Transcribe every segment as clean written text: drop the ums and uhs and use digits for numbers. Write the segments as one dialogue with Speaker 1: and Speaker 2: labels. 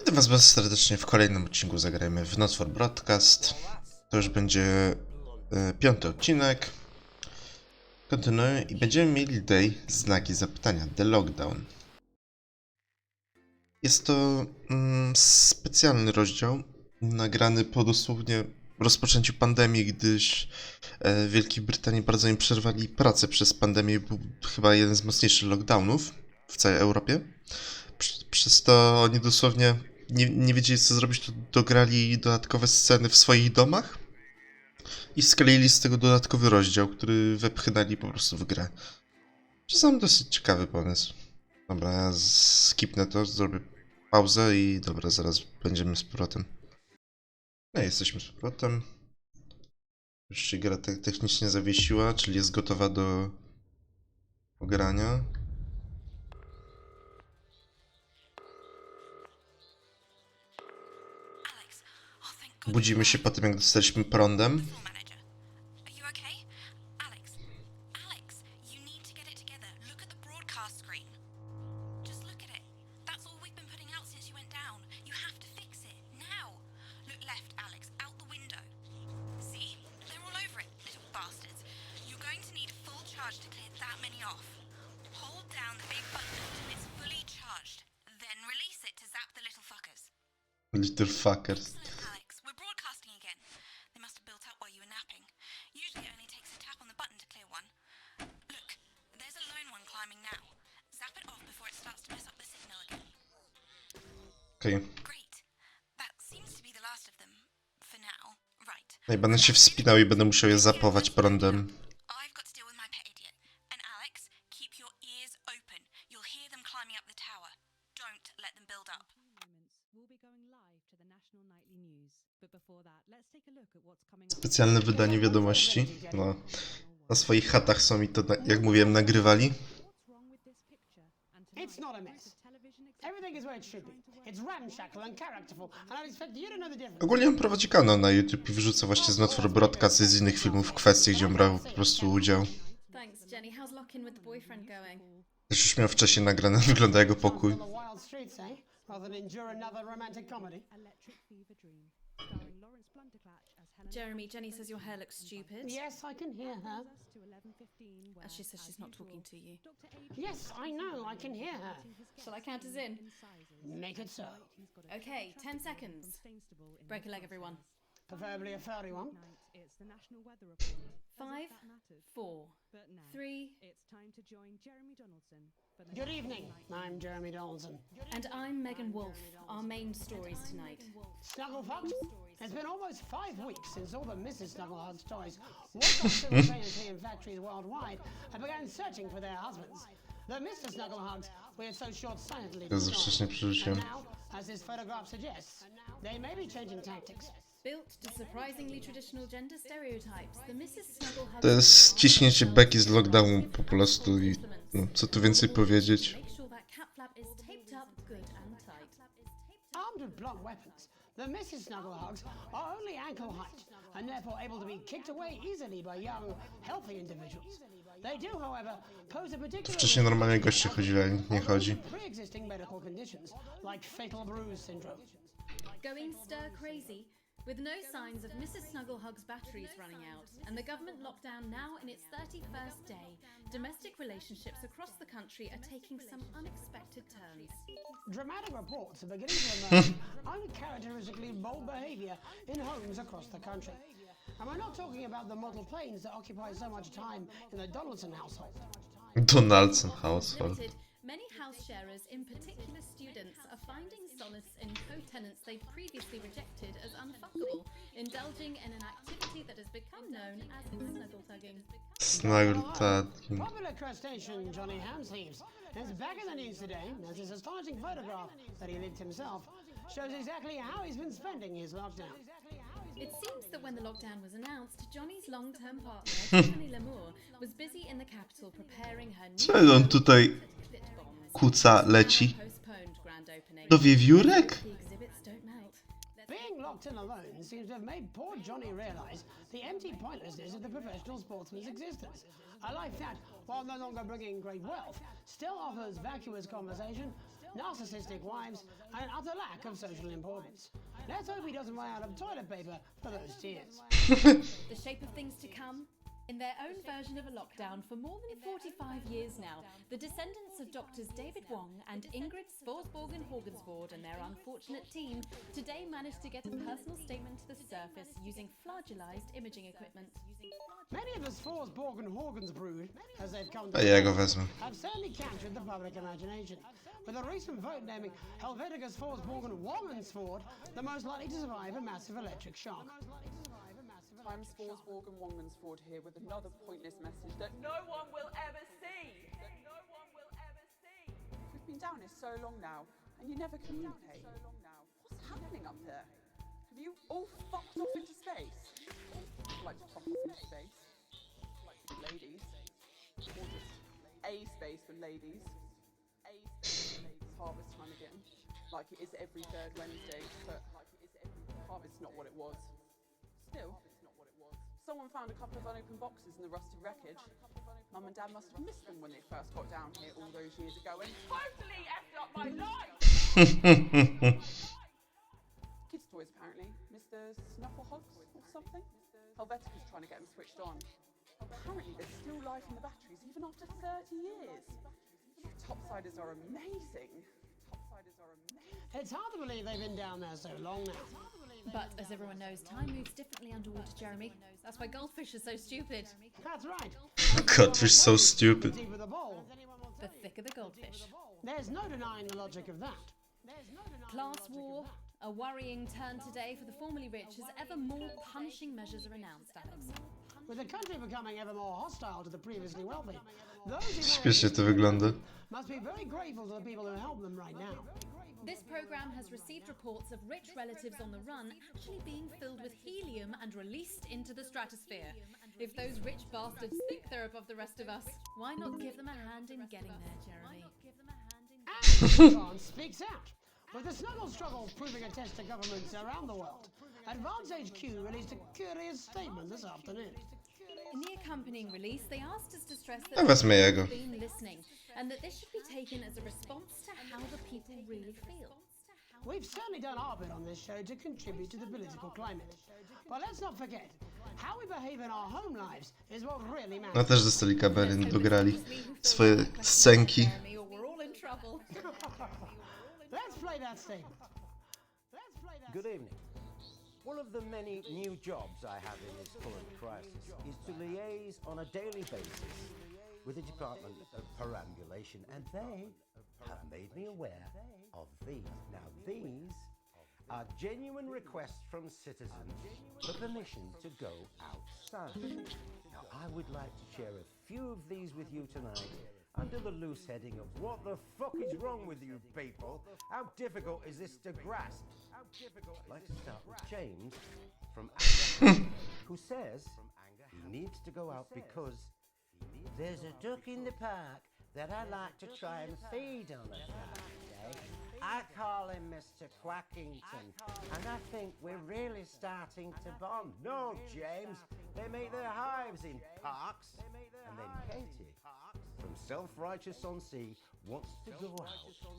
Speaker 1: Witam was bardzo serdecznie w kolejnym odcinku Zagrajmy w Not for Broadcast. To już będzie piąty odcinek. Kontynuuję i będziemy mieli tutaj znaki zapytania. The Lockdown. Jest to specjalny rozdział, nagrany po dosłownie rozpoczęciu pandemii, gdyż w Wielkiej Brytanii bardzo im przerwali pracę przez pandemię. Był chyba jeden z mocniejszych lockdownów w całej Europie. Przez to oni dosłownie nie wiedzieli, co zrobić, to dograli dodatkowe sceny w swoich domach i skleili z tego dodatkowy rozdział, który wepchnęli po prostu w grę. Sam dosyć ciekawy pomysł. Dobra, ja skipnę to, zrobię pauzę i dobra, zaraz będziemy z powrotem. No i jesteśmy z powrotem. Już się gra technicznie zawiesiła, czyli jest gotowa do ogrania. Budzimy się po tym, jak dostaliśmy prądem. Little fuckers. Okej. No i będę się wspinał i będę musiał je zapować prądem. Specjalne wydanie wiadomości. No, na swoich chatach są i to, jak mówiłem, nagrywali. Ogólnie on prowadzi kanał na YouTube i wrzuca właśnie z Not for Broadcast z innych filmów kwestie, gdzie on brał po prostu udział. Też już miał wcześniej nagrane, wygląda jego pokój.
Speaker 2: Jeremy, Jenny says your hair looks stupid.
Speaker 3: Yes, I can hear her.
Speaker 2: She says she's not talking to you.
Speaker 3: Yes, I know, I can hear her.
Speaker 2: Shall I count us in?
Speaker 3: Make it so.
Speaker 2: Okay, 10 seconds. Break a leg, everyone.
Speaker 3: Preferably a furry one.
Speaker 2: 5, 4, 3.
Speaker 3: Good evening, I'm Jeremy Donaldson.
Speaker 2: And I'm Megan Wolf. Our main stories tonight.
Speaker 3: Snugglefuck, it's been almost 5 weeks since all the Mrs. Snugglehug's toys walked up simultaneously in factories worldwide and began searching for their husbands. The Mr. Snugglehugs were so short-sightedly designed. And now, as this photograph suggests, they may be changing tactics.
Speaker 2: Built to surprisingly traditional gender stereotypes, the Mrs. Snugglehug...
Speaker 1: To jest ciśnięcie beki z lockdownu po prostu i no, co tu więcej powiedzieć.
Speaker 2: Make sure that cap flap is taped up good and tight.
Speaker 3: Armed with blunt weapons, the Mrs. Snugglehugs are only ankle height and therefore able to be kicked away easily by young, healthy individuals. They do, however, pose a particular
Speaker 1: Wcześniej normalnie goście chodzili, ale nikt nie chodzi.
Speaker 3: pre-existing medical conditions like fatal bruise syndrome.
Speaker 2: Going stir crazy? With no signs of Mrs. Snugglehug's batteries running out and the government lockdown now in its 31st day, domestic relationships across the country are taking some unexpected turns.
Speaker 3: Dramatic reports are beginning to emerge uncharacteristically bold behavior in homes across the country. And we're not talking about the model planes that occupy so much time in the Donaldson household.
Speaker 1: Donaldson household.
Speaker 2: Many house sharers, in particular students, are finding solace in co-tenants they'd previously rejected as unfuckable, indulging in an activity that has become known as snuggle tugging.
Speaker 1: Snuggle tugging.
Speaker 3: Popular crustacean Johnny Hamsleeves is back in the news today as his astonishing photograph that he licked himself shows exactly how he's been spending his lockdown.
Speaker 2: It seems that when the lockdown was announced, Johnny's long-term partner, Tiffany Lamour, was busy in the capital preparing her new...
Speaker 1: Co on tutaj kuca leci? Do wiewiórek?
Speaker 3: Being locked in alone seems to have made poor Johnny realize the empty pointlessness of the professional sportsman's existence. A life that, while no longer bringing great wealth, still offers vacuous conversation, narcissistic wives, and an utter lack of social importance. Let's hope he doesn't run out of toilet paper for those tears.
Speaker 2: The shape of things to come? In their own version of a lockdown for more than 45 years now, the descendants of Doctors David Wong and Ingrid Svorsborgen-Horgensvoord and their unfortunate team today managed to get a personal statement to the surface using flagellized imaging equipment.
Speaker 3: Many of the Svorsborgen-Horgensvoord, as they've come
Speaker 1: A
Speaker 3: to
Speaker 1: ja go wezmę.
Speaker 3: have certainly captured the public imagination, with a recent vote naming Helvetica Svorsborgen-Wongensvoord the most likely to survive a massive electric shock.
Speaker 4: I'm Svorsborgen-Wongensvoord here with another pointless message that no one will ever see. We've been down here so long now, and you never communicate. What's happening up there? Have you all fucked off into space? I'd like to fuck off into space. Ladies. Or just a space for ladies. Harvest time again. Like it is every third Wednesday, but harvest's not what it was. Still. Someone found a couple of unopened boxes in the rusted wreckage. Mum and Dad must have missed them when they first got down here all those years ago and totally effed up my life! Kids' toys, apparently. Mr. Snufflehugs or something? Helvetica's trying to get them switched on. Apparently there's still life in the batteries even after 30 years. You topsiders are amazing.
Speaker 3: It's hard to believe they've been down there so long now.
Speaker 2: But as everyone knows, time moves differently underwater, Jeremy. That's why goldfish are so stupid.
Speaker 3: That's right.
Speaker 1: Goldfish so stupid.
Speaker 3: Deeper the bowl.
Speaker 2: The thicker the goldfish.
Speaker 3: There's no denying the logic of that.
Speaker 2: Class war, a worrying turn today for the formerly rich as ever more punishing measures are announced, Alex.
Speaker 3: With the country becoming ever more hostile to the previously wealthy, those who
Speaker 1: Śmiesznie to wygląda.
Speaker 3: must be very grateful to the people who help them right now.
Speaker 2: This program has received reports of rich relatives on the run actually being filled with helium and released into the stratosphere. If those rich bastards think they're above the rest of us, why not give them a hand in getting there, Jeremy?
Speaker 3: And France speaks out. With the snuggle struggle proving a test to governments around the world, Advance HQ released a curious statement this afternoon.
Speaker 2: In the accompanying release, they asked us to stress
Speaker 1: Ja
Speaker 2: that
Speaker 1: wezmę jego.
Speaker 2: we've been listening and that this should be taken as a response to how the people really feel.
Speaker 3: We've certainly done our bit on this show to contribute to the political climate. But let's not forget, how we behave in our home lives is what really
Speaker 1: No
Speaker 3: matters.
Speaker 1: też dostali kabely, no dograli swoje scenki.
Speaker 2: Jeremy, or we're all in trouble.
Speaker 3: Let's play that statement.
Speaker 5: Good evening. One of the many new jobs I have in this current crisis is to liaise on a daily basis with the Department of Perambulation, and they have made me aware of these. Now, these are genuine requests from citizens for permission to go outside. Now, I would like to share a few of these with you tonight under the loose heading of what the fuck is wrong with you people? How difficult is this to grasp? I'd like to start with James from Anger, who says he needs to go out because there's a duck in the park that I like to try and feed on a Saturday. I call him Mr. Quackington, and I think we're really starting to bond. No, James, they make their hives in parks. And then Katie, from Self-Righteous on Sea, wants to go out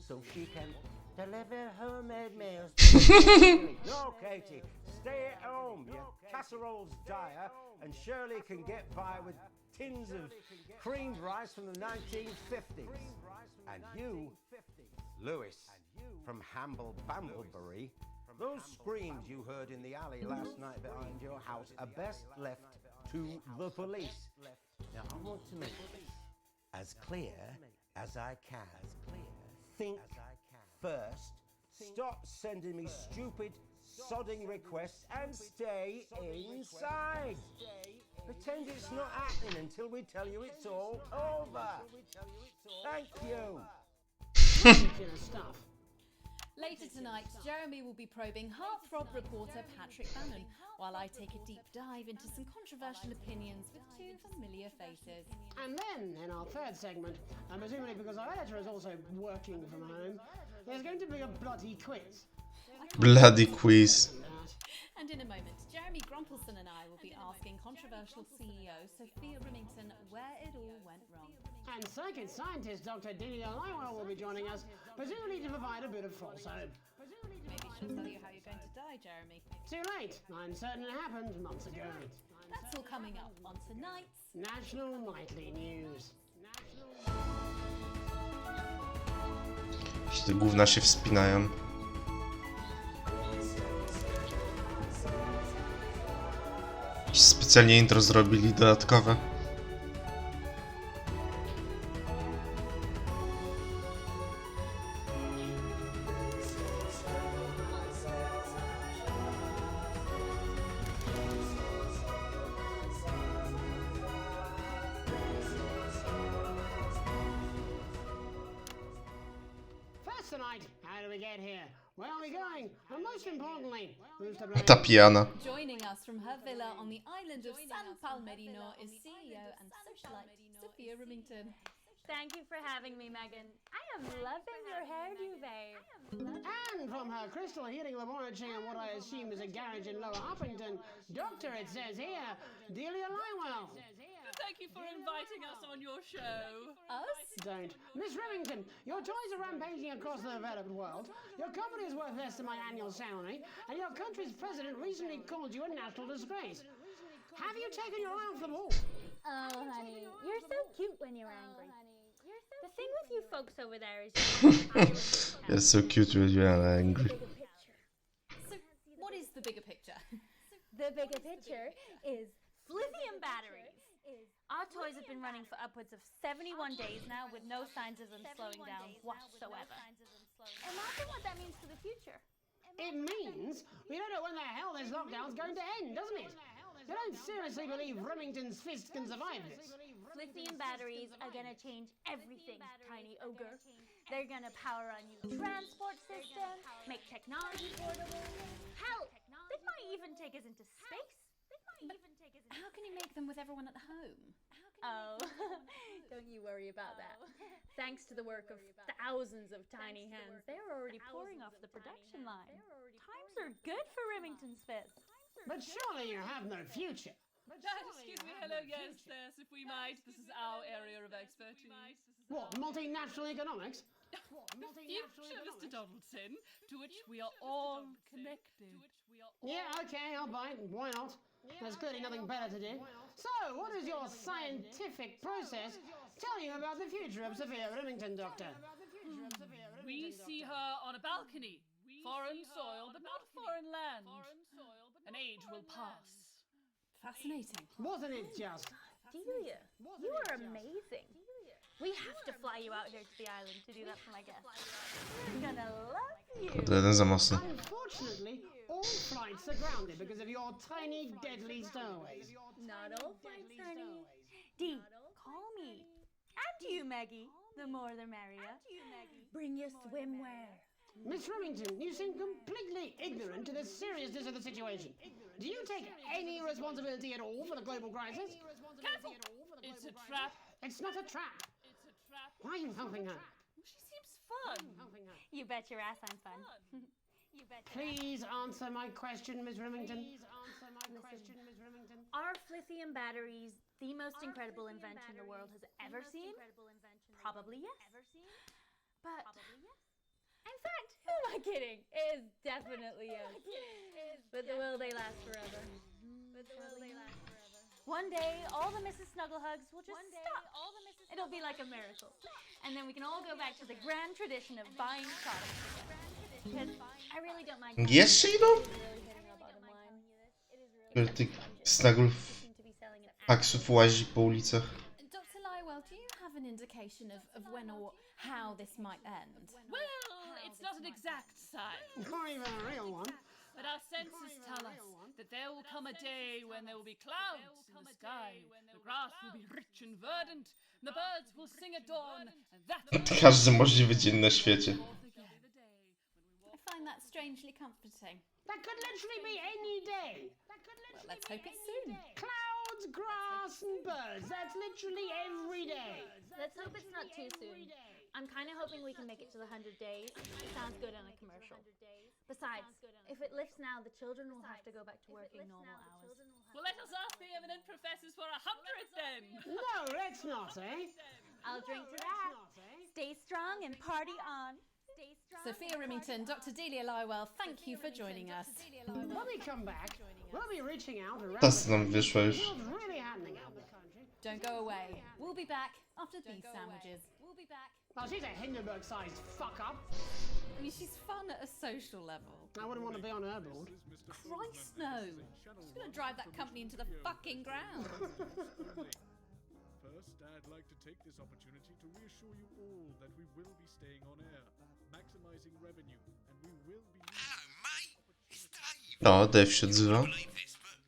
Speaker 5: so she can deliver homemade meals. No, Katie, stay at home. Your casserole's dire, and Shirley can get by with tins of creamed rice from the 1950s. And you, Lewis, from Hamble Bamblebury, those screams you heard in the alley last night behind your house are best left to the police. Now, I want to make this as clear as I can. Think first. Stop sending me stupid, sodding requests and stay inside. Pretend it's not happening until we tell you it's all over. Thank you.
Speaker 3: Ridiculous stuff.
Speaker 2: Later tonight, Jeremy will be probing heartthrob reporter Patrick Bannon, while I take a deep dive into some controversial opinions with two familiar faces.
Speaker 3: And then, in our third segment, and presumably because our editor is also working from home, there's going to be a bloody quiz.
Speaker 1: Bloody quiz.
Speaker 2: And in a moment, Jeremy Grumpelson and I will be asking controversial CEO Sophia Remington where it all went wrong.
Speaker 3: And psychic scientist Dr. Delia Lywell will be joining us, presumably to provide a bit of false hope.
Speaker 2: Maybe she'll tell you how you're going to die, Jeremy.
Speaker 3: Too late. I'm certain it happened months ago.
Speaker 2: That's all coming up on tonight's
Speaker 3: National Nightly News.
Speaker 1: Te gówna się wspinają. Specjalnie intro zrobili dodatkowe.
Speaker 3: First tonight, how do we get here? Where are we going? And most importantly, who's to blame?
Speaker 1: Ta pijana.
Speaker 2: Joining us from her villa on the island of San Palmerino is CEO and socialite Sophia Remington.
Speaker 6: Thank you for having me, Megan. I am loving your hairdo, babe.
Speaker 3: And from her crystal healing laboratory in what I assume is a garage in Lower Uppington, Doctor, it says here, Delia Lywell.
Speaker 4: Thank you for inviting us on your show.
Speaker 2: Us?
Speaker 3: Don't. Miss Remington, your toys are rampaging across the developed world, your company is worth less than my annual salary, and your country's president recently called you a national disgrace. Have you taken your eye off the ball?
Speaker 6: Oh, honey, you're so cute when you're angry. The thing with you folks over there is
Speaker 1: You're so cute when you're angry.
Speaker 2: So, what is the bigger picture?
Speaker 6: The bigger picture is lithium batteries. Our toys have been running for upwards of 71 days now with no signs of them slowing down whatsoever. Imagine what that means for the future.
Speaker 3: It means we don't know when the hell this lockdown's going to end, doesn't it? You don't seriously believe Remington's fist can survive this?
Speaker 6: Lithium batteries are gonna change everything, tiny ogre. They're gonna power our new transport system, make technology portable. Hell, they might even take us into space.
Speaker 2: How can you make them with everyone at home?
Speaker 6: Oh, don't you worry about that. Thanks to the work of thousands of tiny hands, they're already pouring off the production line. Times are good for Remington's fist.
Speaker 3: But surely you have no future.
Speaker 4: Excuse me, hello, yes, if we might. This is our area of expertise.
Speaker 3: What, multinational economics?
Speaker 4: The future, Mr. Donaldson, to which we are all connected.
Speaker 3: Yeah, okay, I'll bite. Why not? There's clearly nothing better to do. So, what is your scientific process telling you about the future of Sophia Remington, Doctor?
Speaker 4: We see her on a balcony. Foreign soil, but not foreign land. An age will pass.
Speaker 2: Fascinating.
Speaker 3: Wasn't it just?
Speaker 6: Delia, you are amazing. We have to fly you out here to the island to do that for my guests. We're gonna love you.
Speaker 1: To jeden za mocny.
Speaker 3: Unfortunately, all flights are grounded because of your tiny, deadly stowaways.
Speaker 6: Not all flights, honey. Dee, call me. And you, Maggie. The more the merrier. Bring your swimwear.
Speaker 3: Miss Remington, you seem completely ignorant to the seriousness of the situation. Do you take any responsibility at all for the global crisis?
Speaker 4: Careful! It's a trap.
Speaker 3: It's not a trap. Why are you helping her?
Speaker 4: She seems fun.
Speaker 6: You bet your ass I'm fun. You bet your
Speaker 3: Please answer my question, Miss Remington.
Speaker 6: Are lithium batteries the most incredible invention the world has ever seen? Probably yes. But in fact, who am I kidding? It is definitely yes. But will they last forever? One day, all the Mrs. Snugglehugs will just stop. It'll be like a miracle. And then we can all go back to the grand tradition of buying products again. Because I really don't mind.
Speaker 1: Jeszcze idą?
Speaker 6: Really hitting our bottom line.
Speaker 1: Ile tych snagulów faksów łazi po ulicach?
Speaker 2: Dr. Lywell, do you have an indication of when or how this might end?
Speaker 4: Well, it's not an exact science,
Speaker 3: Not even a real one.
Speaker 4: but our senses tell us that there will come a day when there will be clouds in the sky, the grass will be rich and verdant, and the birds will sing at dawn, and that
Speaker 1: Każdy możliwy dzień na świecie.
Speaker 2: I find that strangely comforting.
Speaker 3: That could literally be any day.
Speaker 2: Well, let's hope it's soon.
Speaker 3: Clouds, grass, and birds. That's literally every day.
Speaker 6: Let's hope it's not too soon. I'm kind of hoping we can make it to the 100 days. It sounds good on a commercial. Besides, if it lifts now, the children will have to go back to working normal hours.
Speaker 7: Well, let us ask the eminent professors for 100 then.
Speaker 3: No, let's not, eh?
Speaker 6: I'll drink to that. Stay strong and party on.
Speaker 2: Sophia Remington, Dr. Delia Lywell, thank you for joining us.
Speaker 3: When we come back, we'll be reaching out around
Speaker 1: Ta co nam wyszła już.
Speaker 3: what's really happening out in the country.
Speaker 2: Don't go away. We'll be back after these sandwiches. We'll be back.
Speaker 3: Well, she's a Hindenburg-sized fuck-up.
Speaker 2: I mean, she's fun at a social level.
Speaker 3: I wouldn't want to be on her board.
Speaker 2: Christ, no. She's gonna drive that company into the fucking ground.
Speaker 8: First, I'd like to take this opportunity to reassure you all that we will be staying on air, maximizing revenue, and we will be...
Speaker 9: Hello, mate. It's Dave.
Speaker 1: O, Dave się odzywa.
Speaker 9: Believe this, but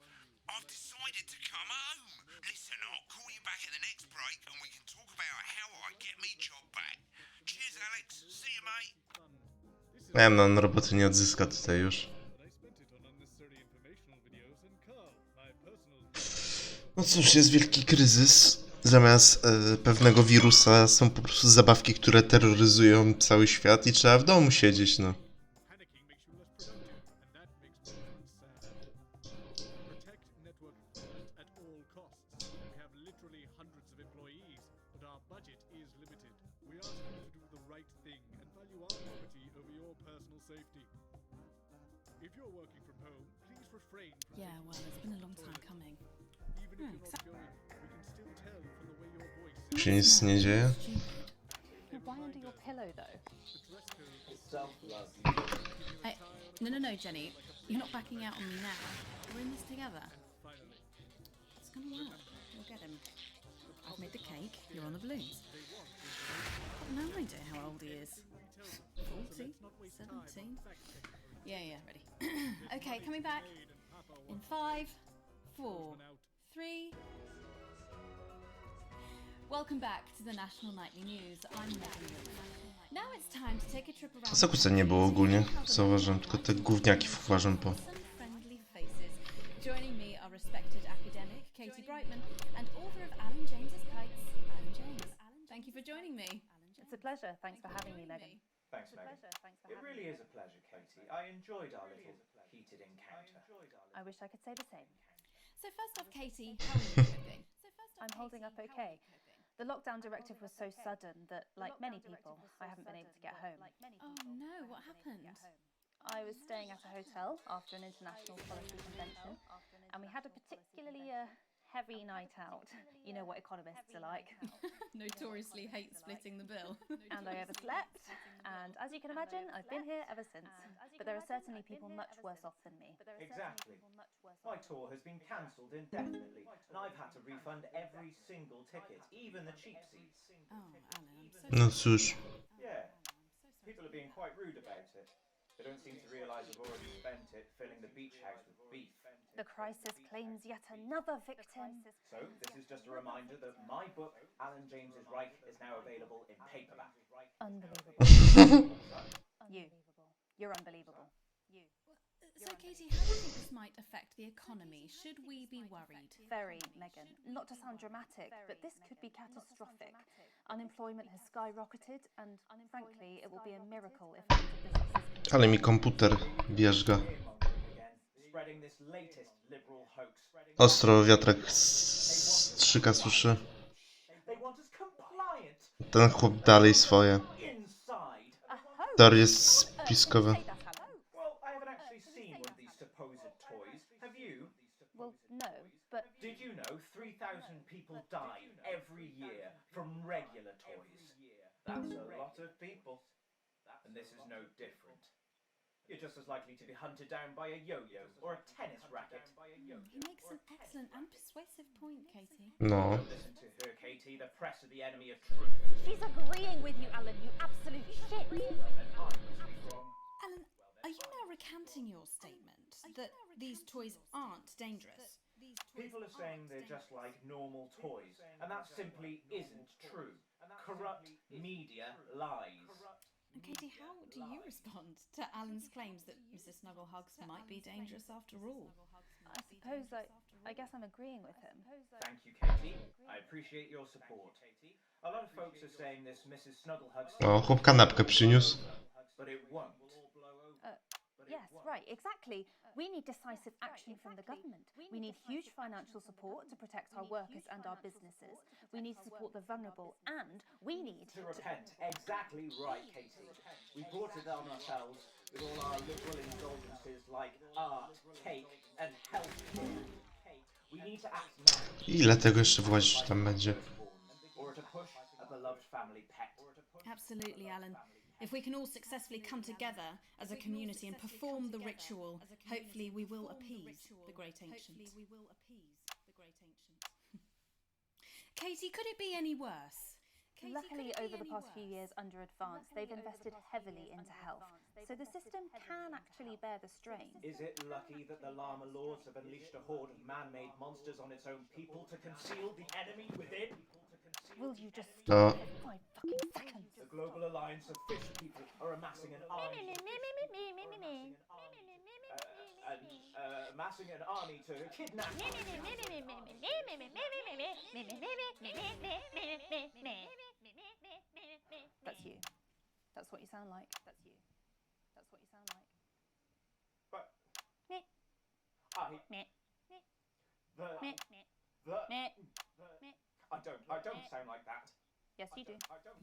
Speaker 9: I've decided to come home. Listen, I'll call you back at the next break and we can talk about how I get me job back. Cheers, Alex. See you, mate.
Speaker 1: Nie wiem, no on roboty nie odzyska tutaj już.
Speaker 8: But I spent it on unnecessary informational videos and Carl, my personal...
Speaker 1: No cóż, jest wielki kryzys. Zamiast pewnego wirusa są po prostu zabawki, które terroryzują cały świat i trzeba w domu siedzieć, no.
Speaker 8: Panicking makes you less productive, and that makes me sad. Protect network equipment at all costs. We have literally hundreds of employees, but our budget is limited. We ask you to do the right thing and value our property over your personal safety. If you're working from home, please refrain from
Speaker 2: Yeah, well, it's been a long time coming.
Speaker 8: even if you're not going. We can still tell from the way your voice
Speaker 1: Czy się nic nie dzieje?
Speaker 7: Why under your pillow, though?
Speaker 2: Hey, no, Jenny. You're not backing out on me now. We're in this together. It's gonna work. We'll get him. I've made the cake. You're on the balloons. Got no idea how old he is. 40? 17? Yeah, ready. Okay, coming back. In 5, 4, 3... Welcome back to the National Nightly News. I'm Megan Young. Now it's time to take a trip around.
Speaker 1: Zakłóceń nie było ogólnie, zauważyłem, tylko te gówniaki wkłażą po.
Speaker 2: Some friendly faces. Joining me are respected academic Katie Brightman and author of Alan James's Kites, Alan James. Thank you for joining me.
Speaker 7: It's a pleasure. Thanks for having me, Megan.
Speaker 10: Thanks, Megan. It really is a pleasure, Katie. I enjoyed our little heated encounter.
Speaker 7: I wish I could say the same.
Speaker 2: So first off, Katie, how are you coping?
Speaker 7: I'm holding up okay. The lockdown directive was so sudden that, like many people, I haven't been able to get home.
Speaker 2: Oh no, what happened?
Speaker 7: I was staying at a hotel after an international policy convention, and we had a particularly heavy night out. You know what economists are like.
Speaker 2: Notoriously hate splitting the bill.
Speaker 7: And I overslept, and as you can imagine, I've been here ever since. But there are certainly people much worse off than me.
Speaker 10: Exactly. My tour has been cancelled indefinitely, and I've had to refund every single ticket, even the cheap seats.
Speaker 2: Oh, Alan, I'm so
Speaker 1: No cóż.
Speaker 10: Yeah, people are being quite rude about it. They don't seem to realise I've already spent it filling the beach house with beef.
Speaker 7: The crisis claims yet another victim.
Speaker 10: So, this is just a reminder that my book, Alan James's Reich, is now available in paperback.
Speaker 7: Unbelievable. You're unbelievable.
Speaker 2: So Katie, how do you think this might affect the economy? Should we be worried?
Speaker 7: Very, Megan. Not to sound dramatic, but this could be catastrophic. Unemployment has skyrocketed, and frankly, it will be a miracle if businesses...
Speaker 1: Ale mi komputer wierzga.
Speaker 10: Spreading this latest liberal hoax.
Speaker 1: Ostro wiatrak strzyka suszy.
Speaker 10: They want us compliant
Speaker 1: Ten chłop dalej swoje.
Speaker 10: inside.
Speaker 1: Teorie spiskowe.
Speaker 10: Well, I haven't actually seen one of these supposed toys. Have you?
Speaker 7: Well, no, but...
Speaker 10: Did you know 3,000 people die every year from regular toys? That's a lot of people. And this is no different. You're just as likely to be hunted down by a yo-yo or a tennis racket.
Speaker 2: He makes an excellent and persuasive point, Katie.
Speaker 1: No.
Speaker 10: Don't listen to her, Katie. The press are the enemy of truth.
Speaker 6: She's agreeing with you, Alan, you absolute shit.
Speaker 10: And I must be wrong.
Speaker 2: Alan, are you now recanting your statement that these toys aren't dangerous?
Speaker 10: People are saying they're just like normal toys, and that simply isn't true. Corrupt media lies.
Speaker 2: And Katie, how do you respond to Alan's claims that Mrs. Snugglehugs might be dangerous after all?
Speaker 7: I suppose I guess I'm agreeing with him.
Speaker 10: Thank you, Katie. I appreciate your support. A lot of folks are saying this Mrs. Snugglehugs...
Speaker 1: O, chłop kanapkę przyniósł.
Speaker 10: But it won't.
Speaker 7: Yes, right, exactly. We need decisive action from the government. We need huge financial support to protect our workers and our businesses. We need to support the vulnerable, and we need
Speaker 10: To repent. Exactly right, Katie. We brought it on ourselves with all our liberal indulgences like art, cake, and healthcare. We need to act now.
Speaker 1: Ile tego jeszcze włazić tam będzie?
Speaker 10: Or to push a beloved family pet.
Speaker 2: Absolutely, Alan. If we can all successfully come together as a community and perform the ritual, hopefully we will appease the great ancient. Katie, could it be any worse?
Speaker 7: Luckily, over the past few years under Advance, they've invested heavily into health, so the system can actually bear the strain.
Speaker 10: Is it lucky that the Llama Lords have unleashed a horde of man-made monsters on its own people to conceal the enemy within?
Speaker 7: Will you just
Speaker 1: No.
Speaker 7: stop for 5 fucking seconds?
Speaker 10: The global alliance of fish people are amassing an army. Amassing an army to kidnap.
Speaker 7: That's you. That's what you sound like. That's you. That's what you sound like.
Speaker 10: But
Speaker 7: Meh. Meh. Meh.
Speaker 10: I don't sound like that.
Speaker 7: Yes, you do.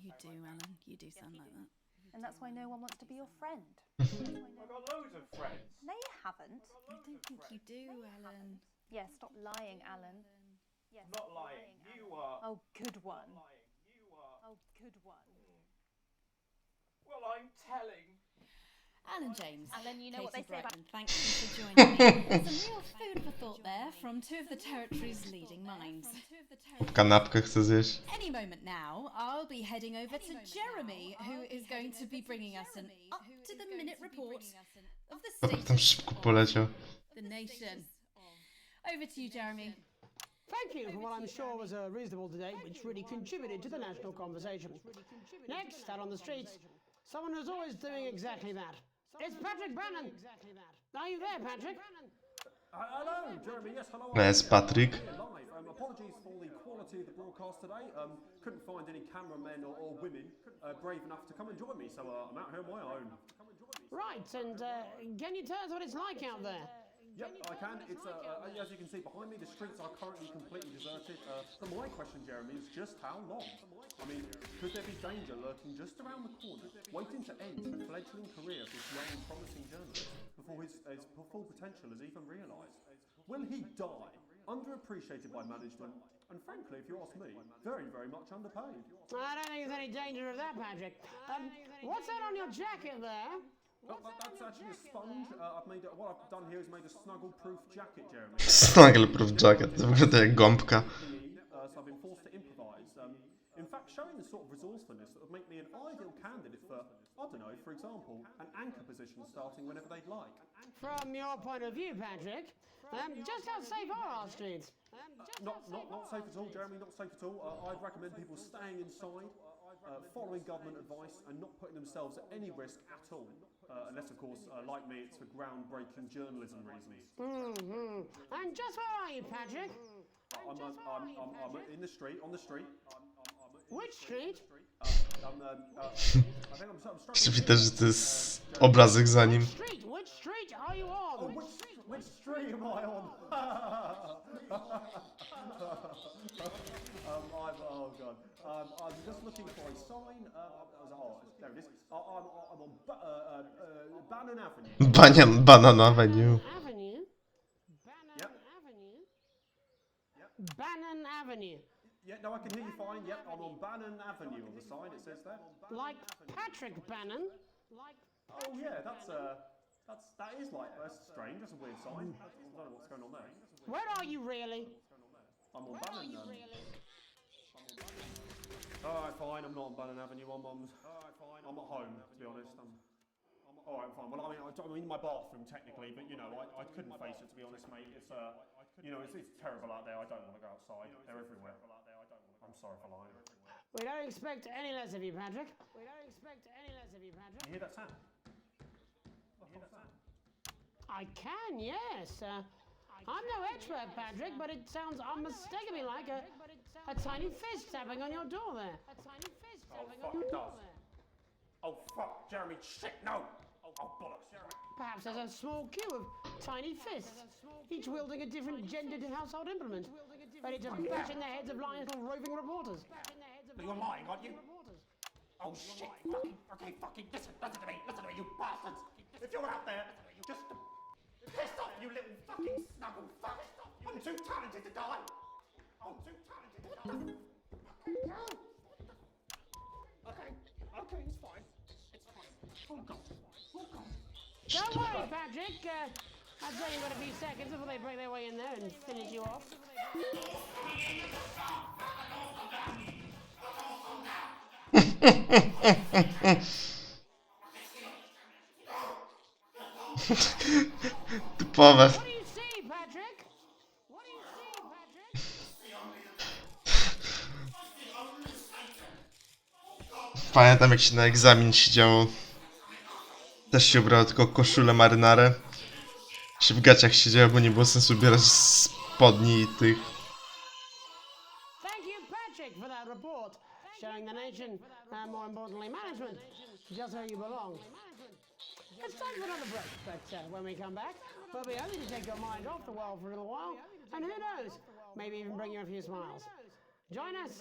Speaker 2: You do, Alan. You do sound like that.
Speaker 7: And that's why no one wants to be your friend.
Speaker 10: I've got loads of friends.
Speaker 7: No, you haven't.
Speaker 2: I don't think you do, Alan.
Speaker 7: Yeah, stop lying, Alan. Yes,
Speaker 10: Not lying. You are.
Speaker 7: Oh, good one.
Speaker 10: Lying. You are.
Speaker 7: Oh, good one.
Speaker 10: Well, I'm telling.
Speaker 2: Alan James.
Speaker 7: Alan, you know what they
Speaker 2: Katie
Speaker 7: say about...
Speaker 2: Brightman, thank you for joining me. Some real food for thought there from two of the territory's leading minds.
Speaker 1: Kanapkę chcę zjeść.
Speaker 2: Any moment now, I'll be heading over to Jeremy, who is going to be bringing us an up-to-the-minute report of the
Speaker 1: Tam
Speaker 2: status
Speaker 1: szybko poleciał.
Speaker 2: of the nation. Over to you, Jeremy.
Speaker 3: Thank you for what I'm sure was a reasonable debate, which really contributed to the national conversation. Next, out on the streets, someone who's always doing exactly that. It's Patrick Bannon. Are you there, Patrick?
Speaker 11: Hello, Jeremy. Yes, hello.
Speaker 1: Yes, Patrick.
Speaker 11: Live. Apologies for the quality of the broadcast today. Couldn't find any cameramen or women brave enough to come and join me, so I'm out here on my own.
Speaker 3: Right, and can you tell us what it's like out there?
Speaker 11: Yep, I can. It's as you can see behind me, the streets are currently completely deserted. So my question, Jeremy, is just how long? I mean, could there be danger lurking just around the corner, waiting to end the fledgling career of this young and promising journalist before his full potential is even realised? Will he die, underappreciated by management, and frankly, if you ask me, very, very much underpaid?
Speaker 3: I don't think there's any danger of that, Patrick. What's that on your jacket there?
Speaker 11: That's actually a sponge. What I've done here is made a snuggle-proof jacket, Jeremy.
Speaker 1: Snuggle-proof jacket. To wygląda jak gąbka.
Speaker 11: So I've been forced to improvise. In fact, showing the sort of resourcefulness that would make me an ideal candidate for, I don't know, for example, an anchor position starting whenever they'd like.
Speaker 3: From your point of view, Patrick, just how safe are our streets?
Speaker 11: Not safe at all, Jeremy, not safe at all. I'd recommend people staying inside, following government advice and not putting themselves at any risk at all. Unless, of course, like me, it's for groundbreaking journalism reasons.
Speaker 3: And just where are you, Patrick?
Speaker 11: I'm in the street, on the street.
Speaker 3: Which street?
Speaker 11: I think I'm struggling.
Speaker 1: Widać, że to jest obrazek za nim.
Speaker 3: Which street are you on?
Speaker 11: Which street am I on? Oh god. I'm just looking for a sign. There it is. I'm on Bannon Avenue.
Speaker 1: Banana Avenue.
Speaker 3: Avenue?
Speaker 11: Yep.
Speaker 3: Avenue? Bannon Avenue.
Speaker 11: Yeah, no, I can hear you fine. Yep, I'm on Bannon Avenue on the sign. It says there.
Speaker 3: Like Patrick Bannon?
Speaker 11: Oh yeah, that's strange. That's a weird sign. I don't know what's going on there.
Speaker 3: Where are you really?
Speaker 11: I'm on Bannon. Alright, fine. I'm not on Bannon Avenue. I'm at home, to be honest. Alright, fine. Well, I'm in my bathroom technically, but you know, I couldn't face it, to be honest, mate. It's it's terrible out there. I don't want to go outside. They're everywhere. I'm sorry for lying.
Speaker 3: We don't expect any less of you, Patrick. We don't expect any less of you, Patrick.
Speaker 11: You hear that sound?
Speaker 3: I can, yes. I'm no expert, Patrick, but it sounds unmistakably like a tiny fist tapping on your door there. A tiny fist tapping on your door there.
Speaker 11: Oh, fuck, Jeremy, shit, no! Oh, bollocks, Jeremy.
Speaker 3: Perhaps there's a small queue of tiny fists, each wielding a different gendered household implement, ready to bash in the heads of lying little roving reporters.
Speaker 11: You're lying, aren't you? Oh shit! Fucking listen to me, you bastards! If you're out there, just piss off, you little fucking snuggle fuck! I'm too talented to die. I'm too talented to die. Okay, it's fine. It's fine. Oh god.
Speaker 3: Don't worry, Patrick. I'd say you've got a few seconds before they break their way in there and finish you off.
Speaker 1: Typowe.
Speaker 3: What do you see, Patrick? What do you see, Patrick?
Speaker 1: Pamiętam jak się na egzamin siedziało. Też się ubrało tylko koszulę marynarę. Się w gaciach siedziało, bo nie było sensu ubierać spodni i tych.
Speaker 3: Thank you, Patrick, for that report, showing the nation, and more importantly, management, just where you belong. It's time for another break, but when we come back, we'll be only to take your mind off the world for a little while, and who knows, maybe even bring you a few smiles. Join us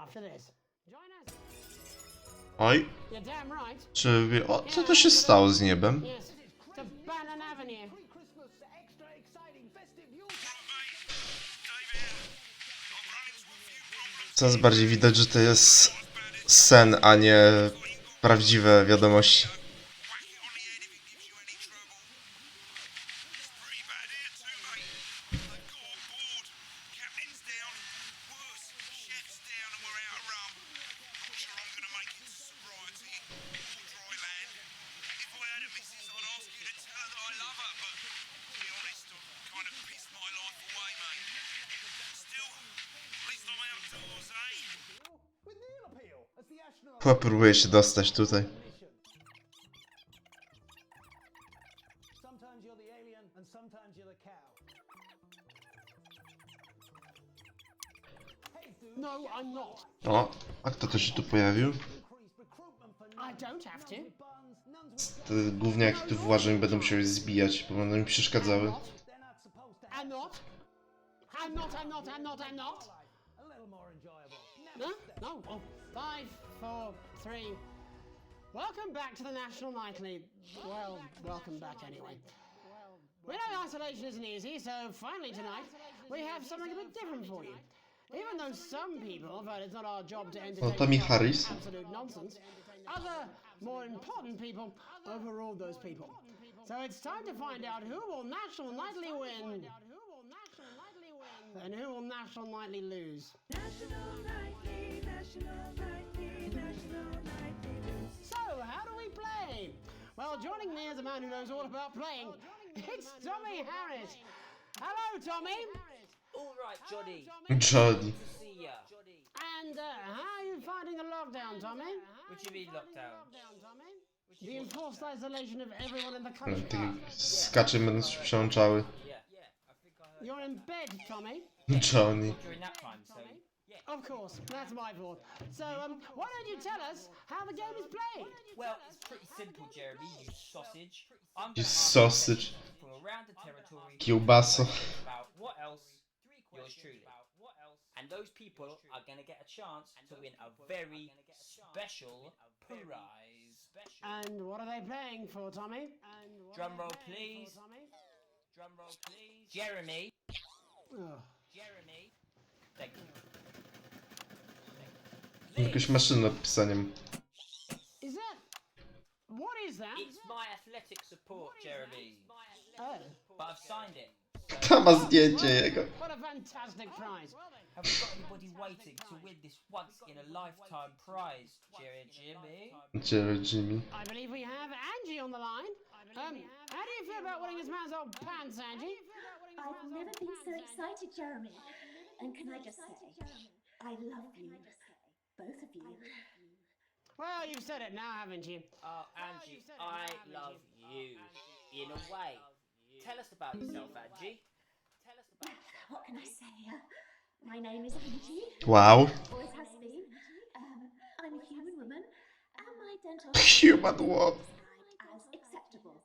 Speaker 3: after this.
Speaker 1: Oj.
Speaker 3: You're damn right.
Speaker 1: Czy wie... O, co to się stało z niebem?
Speaker 3: Yes, to Bannon Avenue.
Speaker 1: Coraz bardziej widać, że to jest sen, a nie prawdziwe wiadomości. Próbuję się dostać tutaj.
Speaker 3: No, I'm not.
Speaker 1: O, a kto to się tu pojawił?
Speaker 3: I don't have to.
Speaker 1: Te gówniaki tu włażą i będą musiały zbijać, bo będą mi przeszkadzały.
Speaker 3: I'm not. No. Oh, 5, 4, 3. Welcome back to the National Nightly. Well, welcome back anyway. We know isolation isn't easy, so finally tonight we have something a bit different for you. Even though some people felt it's not our job to entertain
Speaker 1: Tommy Harris.
Speaker 3: absolute nonsense, other, more important people overruled those people. So it's time to find out who will National Nightly win and who will National Nightly lose. So, how do we play? Well, joining me is a man who knows all about playing. It's Tommy Harris. Hello, Tommy.
Speaker 12: All right, Johnny.
Speaker 1: Johnny.
Speaker 12: Good to see ya.
Speaker 3: And how are you finding the lockdown, Tommy?
Speaker 12: What do you mean lockdown?
Speaker 3: The enforced isolation of everyone in the country.
Speaker 1: Tych skaczy będą się przełączały.
Speaker 3: You're in bed, Tommy.
Speaker 1: Johnny.
Speaker 12: During that time, so
Speaker 3: Of course, that's my fault. So, why don't you tell us how the game is played?
Speaker 12: well, it's pretty simple, Jeremy. You sausage. I'm
Speaker 1: You
Speaker 12: gonna
Speaker 1: sausage.
Speaker 12: ask from around the territory
Speaker 1: Kiełbaso.
Speaker 12: about what else yours truly. And those people are gonna get a chance to win a very special prize.
Speaker 3: And what are they playing for, Tommy?
Speaker 12: Drum roll, please. Drum roll, please. Jeremy.
Speaker 3: Oh.
Speaker 12: Jeremy. Thank you.
Speaker 1: Jakaś maszyna od pisaniem.
Speaker 3: Is that... What is that?
Speaker 12: It's my athletic support, Jeremy.
Speaker 3: Oh.
Speaker 12: But I've signed it.
Speaker 1: Tam ma zdjęcie jego.
Speaker 3: What a fantastic prize.
Speaker 12: Have we got anybody waiting to win this once in a lifetime prize, Jimmy?
Speaker 1: Jimmy.
Speaker 3: I believe we have Angie on the line. How do you feel about winning this man's old pants, Angie?
Speaker 13: I've never been so excited, Jeremy. And can I just say, I love you. Both of you.
Speaker 3: Well, you've said it now, haven't you?
Speaker 12: Oh, Angie, I love you. In a way. Tell us about yourself, Angie. Tell us about yourself.
Speaker 13: What can I say? My name is Angie.
Speaker 1: Wow.
Speaker 13: Always has been. I'm a human woman, and my dental
Speaker 1: Human woman.
Speaker 13: as acceptable.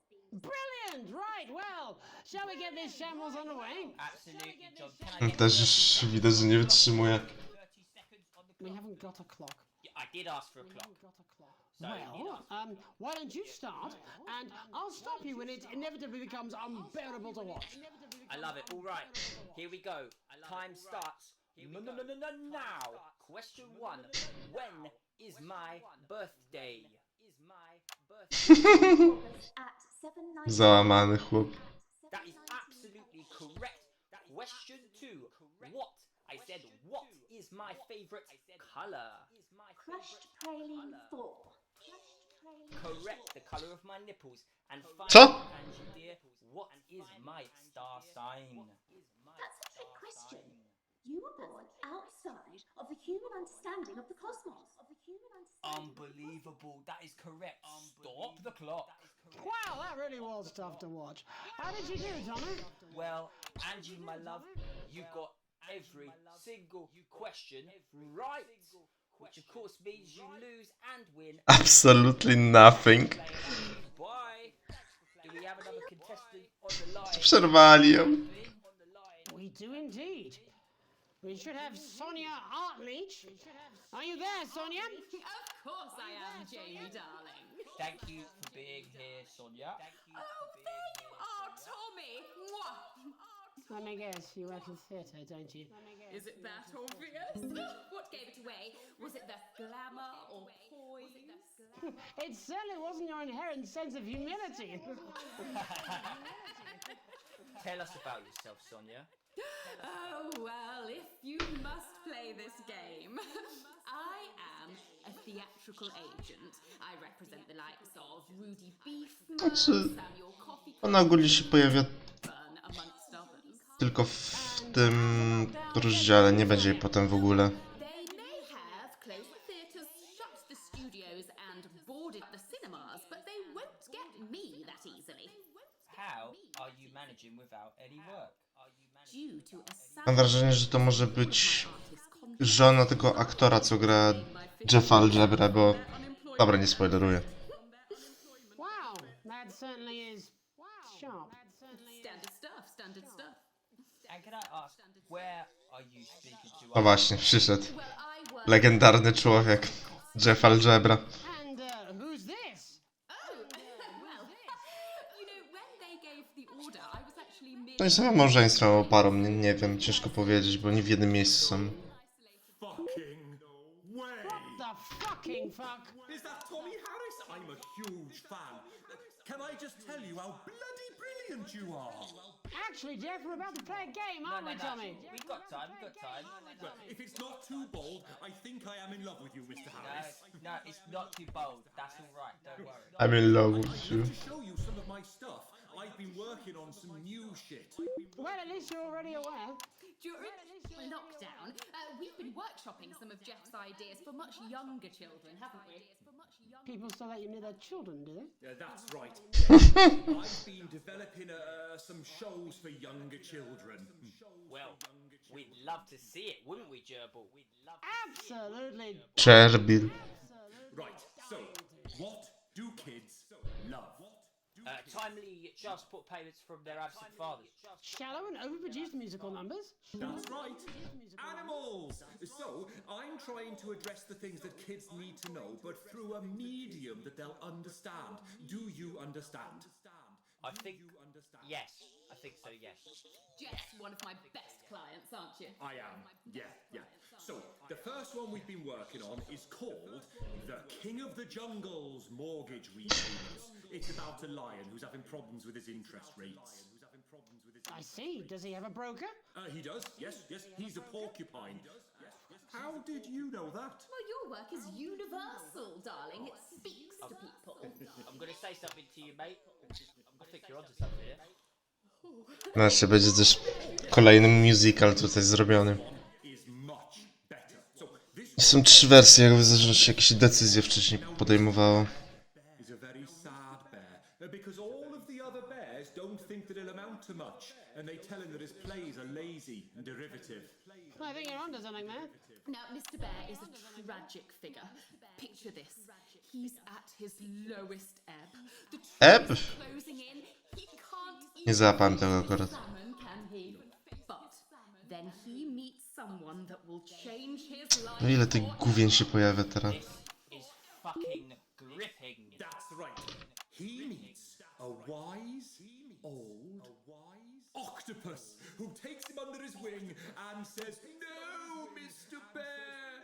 Speaker 3: Brilliant! Right, well, shall we get this shambles underway?
Speaker 12: Absolutely, John. Can I get
Speaker 1: Też już widać, że nie wytrzymuje.
Speaker 12: 30 seconds on the
Speaker 3: We
Speaker 12: clock?
Speaker 3: haven't got a clock.
Speaker 12: Yeah, I did ask for a clock. So,
Speaker 3: Well, why don't you start, and I'll stop you when it inevitably becomes unbearable to watch.
Speaker 12: I love it. All right, here we go. Time starts. Now. Question 1. When is my birthday?
Speaker 13: At 7:19.
Speaker 1: Załamany chłop.
Speaker 12: That is absolutely correct. Question 2. What? I said, what is my favorite color?
Speaker 13: Crushed praline 4.
Speaker 12: Correct, the color of my nipples. And
Speaker 1: Co?
Speaker 12: finally, Angie dear, what is my star sign?
Speaker 13: That's a trick question. You were born outside of the human understanding of the cosmos.
Speaker 12: Unbelievable, that is correct. Stop the clock.
Speaker 3: Wow, that really was tough to watch. How did you do, Tommy?
Speaker 12: Well, Angie, my love, you got every single question right, which of course means you lose and win.
Speaker 1: Absolutely nothing.
Speaker 12: Bye. Do we have another contestant on the line?
Speaker 1: Przerwali ją.
Speaker 3: We do indeed. We should have Sonia Artleach. Are you there, Sonia?
Speaker 2: Of course I am, Jamie, darling.
Speaker 12: Thank you for being here, Sonia.
Speaker 2: Oh, there you are, Tommy. Mwah.
Speaker 3: Let me guess, you work in theatre, don't you?
Speaker 2: Is it that obvious? What gave it away? Was it the glamour or poise?
Speaker 3: It certainly wasn't your inherent sense of humility.
Speaker 12: Tell us about yourself, Sonia.
Speaker 2: Oh, well, if you must play this game. I am a theatrical agent. I represent the likes of Rudy Beefman,
Speaker 1: Znaczy,
Speaker 2: Samuel Coffee,
Speaker 1: ona ogólnie się pojawia
Speaker 2: amongst others.
Speaker 1: tylko w tym rozdziale, nie będzie jej potem w ogóle.
Speaker 2: They may have closed the theatres, shut the studios and boarded the cinemas, but they won't get me that easily.
Speaker 12: How are you managing without any work?
Speaker 2: Due to a
Speaker 1: Mam wrażenie, że to może być żona tego aktora, co gra Jeffa Algebra, bo... Dobra, nie spoileruję.
Speaker 3: Wow, that certainly is sharp.
Speaker 2: Standard stuff, standard stuff.
Speaker 12: And can I ask, where are you speaking to?
Speaker 1: O właśnie, przyszedł. Legendarny człowiek. Jeff Algebra.
Speaker 3: And who's this?
Speaker 1: No i same małżeństwo parą, nie wiem, ciężko powiedzieć, bo nie w jednym miejscu są.
Speaker 11: Fucking way!
Speaker 3: What the fucking fuck?
Speaker 11: Is that Tommy Harris? I'm a huge fan. Can I just tell you how bloody brilliant you are?
Speaker 3: Actually, Jeff, we're about to play a game, aren't we, Tommy?
Speaker 12: We've got time, we've got time.
Speaker 11: Well, if it's not too bold, I think I am in love with you, Mr. Harris.
Speaker 12: No, it's not too bold. That's all right, don't worry.
Speaker 1: I'm in love with you.
Speaker 11: To show you some of my stuff, I've been working on some new shit.
Speaker 3: Well, at least you're already aware.
Speaker 2: During lockdown, we've been workshopping some of Jeff's ideas for much younger children, haven't we?
Speaker 3: People still let you near their children, do they?
Speaker 11: Yeah, that's right. I've been developing some shows for younger children.
Speaker 12: Well, we'd love to see it, wouldn't we, Gerbil?
Speaker 3: Absolutely.
Speaker 1: Czerbil.
Speaker 11: Right, so, what do kids love?
Speaker 12: Timely child support payments from their absent fathers.
Speaker 3: Shallow and overproduced musical numbers?
Speaker 11: That's right. Animals! So, I'm trying to address the things that kids need to know, but through a medium that they'll understand. Do you understand?
Speaker 12: I think, yes. I think so, yes.
Speaker 2: Jeff's one of my best clients, aren't you?
Speaker 11: I am. Yeah. So, the first one we've been working on is called The King of the Jungle's Mortgage Repayments. It's about a lion who's having problems with his interest rates.
Speaker 3: I see. Does he have a broker?
Speaker 11: He does, yes. He's a porcupine. How did you know that?
Speaker 2: Well, your work is universal, darling. It speaks to people.
Speaker 12: I'm going to say something to you, mate. I think you're onto something here.
Speaker 1: Znaczy, będzie też kolejny musical tutaj zrobiony. Są 3 wersje, jakby zależy się jakieś decyzje wcześniej podejmowało.
Speaker 11: He's a very sad bear because all of the other bears don't think that he'll amount to much, and they tell him that his plays are lazy and derivative.
Speaker 3: I think you're onto something there.
Speaker 2: Now, Mr. Bear is a tragic figure. Picture this. He's at his lowest ebb. The
Speaker 1: Ebb?
Speaker 2: trees are closing in.
Speaker 1: Nie załapałem tego akurat.
Speaker 14: Salmon, can he? But then he meets someone that will change his life.
Speaker 1: No ile tych główien się pojawia teraz?
Speaker 12: Is fucking gripping.
Speaker 15: That's right. He meets a wise, old octopus who takes him under his wing and says, "No, Mr. Bear,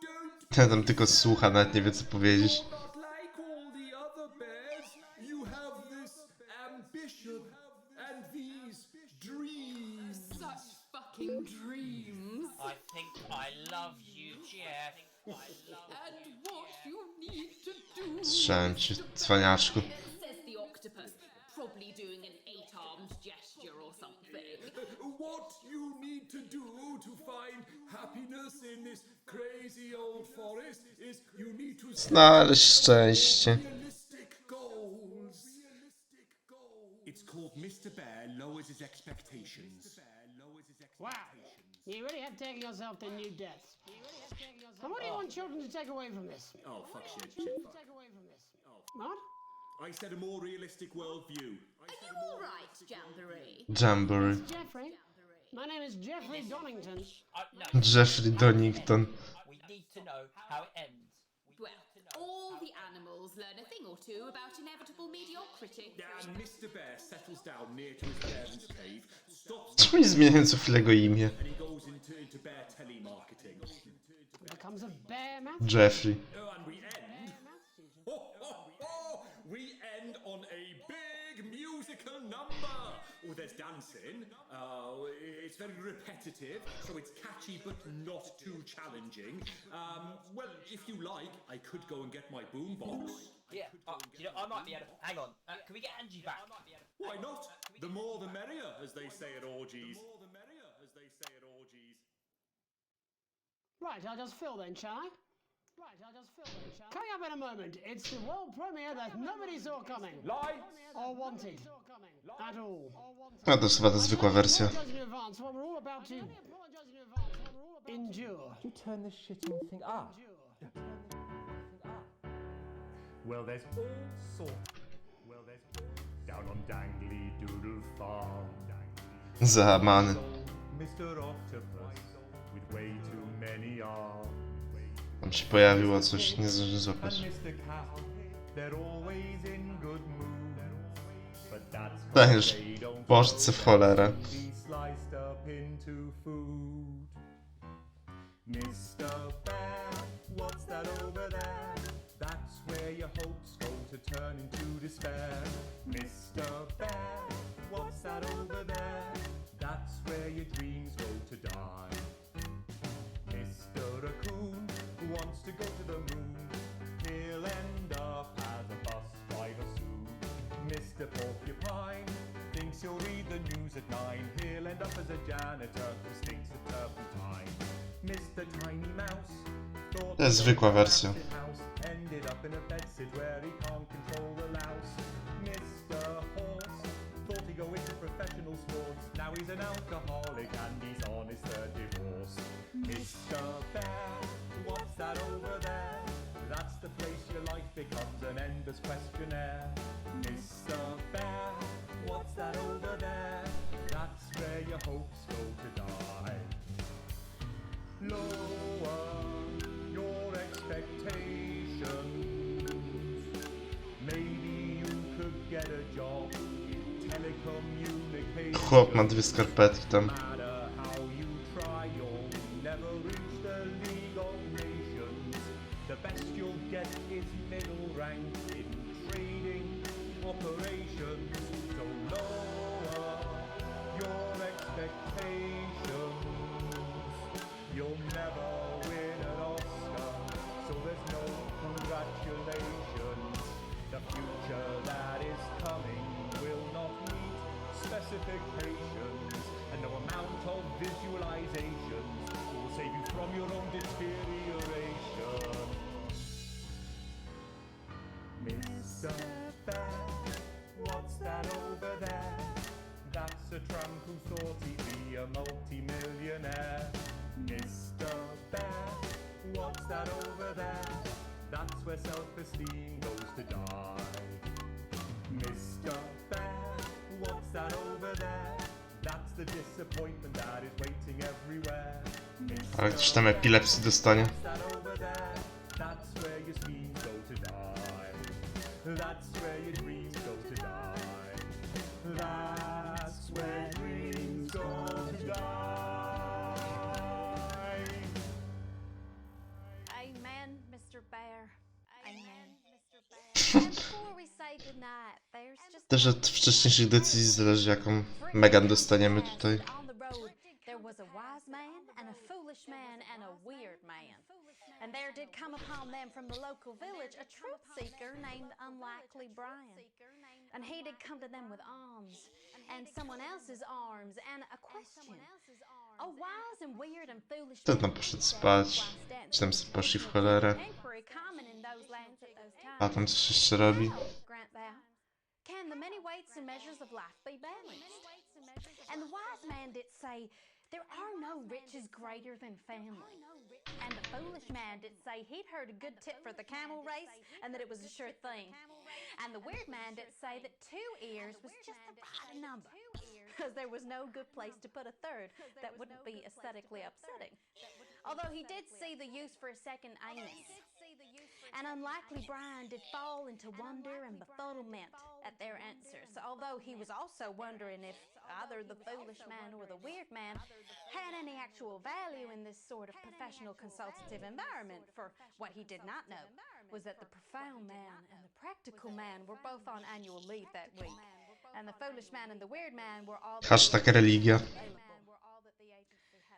Speaker 15: don't
Speaker 1: Ten tam tylko słucha, nawet nie wie co powiedzieć.
Speaker 15: not like all the other bears. You have this ambition and these dreams."
Speaker 14: Such fucking dreams.
Speaker 12: I think I love you, Jeff.
Speaker 14: And what you need to do.
Speaker 1: Słyszałem cię, cwaniaczku.
Speaker 14: Says the octopus, probably doing an 8-armed gesture or something.
Speaker 15: What you need to do to find happiness in this crazy old forest is you need to
Speaker 1: Znaleźć szczęście.
Speaker 15: realistic goals. It's called Mr. Bear lowers his expectations.
Speaker 3: Wow, you really have taken yourself to new depths. And what do you want children to take away from this?
Speaker 15: Oh, fuck shit,
Speaker 3: Take away from this. What?
Speaker 15: I said a more realistic worldview.
Speaker 14: Are you all right, Jamboree?
Speaker 1: Jamboree.
Speaker 3: Jeffrey. My name is Jeffrey Donington.
Speaker 12: No.
Speaker 1: Jeffrey Donington.
Speaker 12: We need to know how it ends.
Speaker 14: Well, all the animals learn a thing or two about inevitable mediocrity.
Speaker 15: And Mr. Bear settles down near to his parents' cave, stops
Speaker 1: Czemu nie zmieniają co chwilę go imię?
Speaker 15: and he goes into bear telemarketing.
Speaker 3: Becomes a bear man.
Speaker 1: Jeffrey.
Speaker 15: Oh, and we end. We end on a big musical number. Oh, there's dancing. It's very repetitive, so it's catchy but not too challenging. Well, if you like, I could go and get my boombox.
Speaker 12: Yeah, you know, I might be able to... Hang on, can we get Angie back?
Speaker 15: Why not? The more the merrier, as they say at orgies.
Speaker 3: Right, I'll just fill then, shall I? Coming up in a moment, it's the world premiere that nobody saw coming. Or wanted. At all.
Speaker 1: A to jest chyba ta zwykła wersja.
Speaker 3: In advance, what we're all about to endure.
Speaker 10: You turn this shitting thing up.
Speaker 16: Well, there's all sorts. Down on Dangly Doodle Farm.
Speaker 1: Załamany.
Speaker 16: Mr. Octopus with way too many arms.
Speaker 1: Tam się pojawiło coś, nie zdążyłem złapać.
Speaker 16: And Mr. Cat, they're always in good mood. But that's
Speaker 1: Tak
Speaker 16: cause
Speaker 1: już
Speaker 16: they don't
Speaker 1: bożce w cholerę.
Speaker 16: be sliced up into food. Mr. Bear, what's that over there? That's where your hopes go to turn into despair. Mr. Bear, what's that over there? That's where your dreams go to die. Mr. Raccoon wants to go to the moon. He'll end up as a bus driver soon. Mr. Porcupine thinks he'll read the news at 9. He'll end up as a janitor who stinks of turpentine. Mr. Tiny Mouse thought
Speaker 1: To jest zwykła wersja.
Speaker 16: house ended up in a bedsit where he can't control the louse. Mr. Horse thought he'd go into professional sports. Now he's an alcoholic and he's on his third divorce. Mr. Bear, what's that over there? That's the place your life becomes an endless questionnaire. Mr. Bear, what's that over there? That's where your hopes go to die. Lower your expectations. Maybe you could get a job in telecommunications.
Speaker 1: Chłop ma dwie skarpetki tam.
Speaker 16: No matter how you try, you'll never reach the League of Nations. The best you'll get is middle rank in trading operations. So lower your expectations. You'll never win an Oscar, so there's no congratulations. The future that is coming will not meet specifications, and no amount of visualizations will save you from your own deterioration. Mr. Bear, what's that over there? That's a tramp who thought he'd be a multi-millionaire. Mr. Bear, what's that over there? That's where self-esteem goes to die. Mr. Bear, what's that over the disappointment that is waiting everywhere.
Speaker 1: Ale ktoś tam epilepsji dostanie.
Speaker 16: That's where your schemes go to die. That's where your dreams go to die. That's where dreams go to die.
Speaker 6: Amen, Mr. Bear. Amen. Before we say goodnight, there's just
Speaker 1: Też od wcześniejszych decyzji zależy, jaką Megan dostaniemy tutaj.
Speaker 6: on the road there was a wise man and a foolish man and a weird man. And there did come upon them from the local village a truth seeker named Unlikely Brian. And he did come to them with alms and someone else's arms and a question. A wise and weird and foolish
Speaker 1: Ten tam poszedł spać. Czy tam sobie poszli w cholerę. A tam coś jeszcze robi.
Speaker 6: Can the many weights and measures of life be balanced? And the wise man did say, there are no riches greater than family. And the foolish man did say he'd heard a good tip for the camel race and that it was a sure thing. And the weird man did say that 2 ears was just the right number, because there was no good place to put a third that wouldn't be aesthetically upsetting. Although he did see the use for a second anus. And Unlikely Brian did fall into wonder and befuddlement at their answers, although he was also wondering if either the foolish man or the weird man had any actual value in this sort of professional consultative environment, for what he did not know was that the profound man and the practical man were both on annual leave that week, and the foolish man and the weird man were all
Speaker 1: Hashtag religia.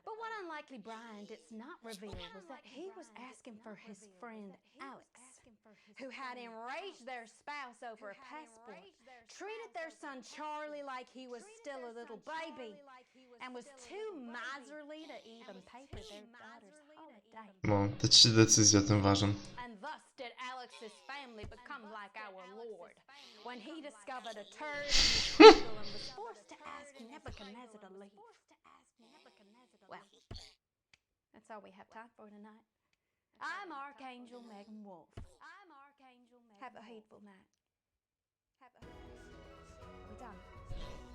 Speaker 6: But what Unlikely Brian did not reveal was that he was asking for his friend Alex, who had enraged their spouse over a passport, treated their son Charlie like he was still a little baby, and was too miserly to even pay for their daughter's holiday.
Speaker 1: No, te 3 decyzje o tym ważą.
Speaker 6: And thus did Alex's family become like our Lord, when he discovered a turd in his table and was forced to ask Nebuchadnezzar to leave. Well, that's all we have time for tonight. I'm Archangel Megan Wolf. Have a hateful night. We're done.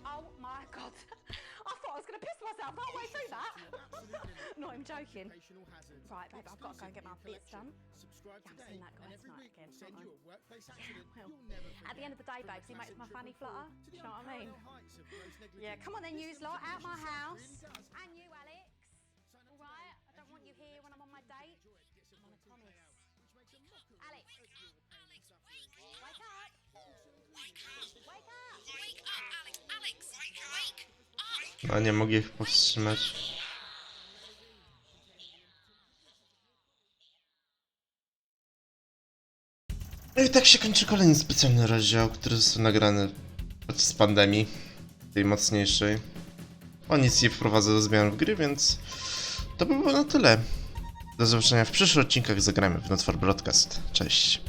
Speaker 6: Oh my God! I thought I was going to piss myself halfway through that. No, I'm joking. Right, babe, I've got to go get my bits done. Yeah, I'm seeing that guy tonight again, aren't I? Yeah, well, at the end of the day, babes, he makes my fanny flutter. Do you know what I mean? Yeah, come on then, you lot, out my house. And you, Alex. All right, I don't want you here when I'm on my date. I'm on a promise. Alex. Wake up.
Speaker 1: A nie mogę ich powstrzymać. No i tak się kończy kolejny specjalny rozdział, który został nagrany podczas pandemii, tej mocniejszej. On nic nie wprowadza do zmian w gry, więc to by było na tyle. Do zobaczenia w przyszłych odcinkach Zagrajmy w Not for Broadcast. Cześć.